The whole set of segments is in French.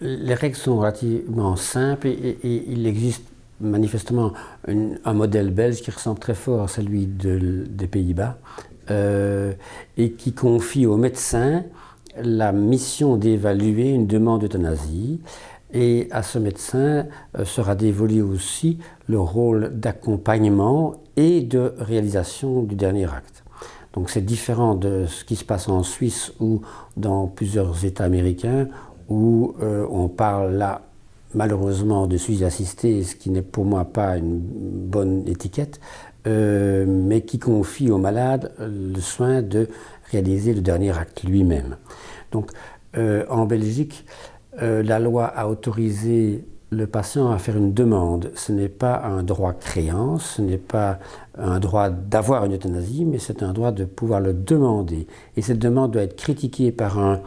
Les règles sont relativement simples et il existe manifestement un modèle belge qui ressemble très fort à celui des Pays-Bas et qui confie au médecin la mission d'évaluer une demande d'euthanasie. Et à ce médecin sera dévolu aussi le rôle d'accompagnement et de réalisation du dernier acte. Donc c'est différent de ce qui se passe en Suisse ou dans plusieurs États américains où on parle là malheureusement de suicide assisté, ce qui n'est pour moi pas une bonne étiquette, mais qui confie au malade le soin de réaliser le dernier acte lui-même. Donc en Belgique, la loi a autorisé le patient à faire une demande. Ce n'est pas un droit créant, ce n'est pas un droit d'avoir une euthanasie, mais c'est un droit de pouvoir le demander. Et cette demande doit être critiquée par un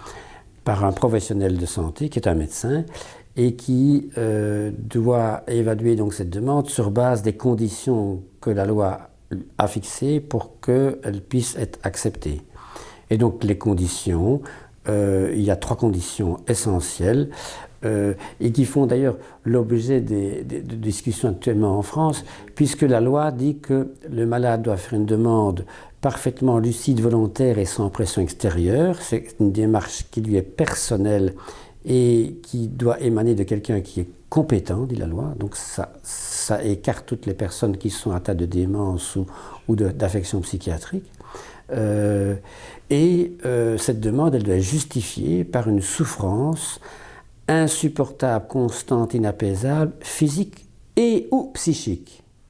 professionnel de santé, qui est un médecin, et qui doit évaluer donc cette demande sur base des conditions que la loi a fixées pour qu'elle puisse être acceptée. Et donc les conditions, il y a 3 conditions essentielles et qui font d'ailleurs l'objet de discussions actuellement en France, puisque la loi dit que le malade doit faire une demande parfaitement lucide, volontaire et sans pression extérieure. C'est une démarche qui lui est personnelle et qui doit émaner de quelqu'un qui est compétent, dit la loi. Donc ça écarte toutes les personnes qui sont atteintes de démence ou d'affections psychiatriques. Cette demande, elle doit être justifiée par une souffrance insupportable, constante, inapaisable, physique et ou psychique.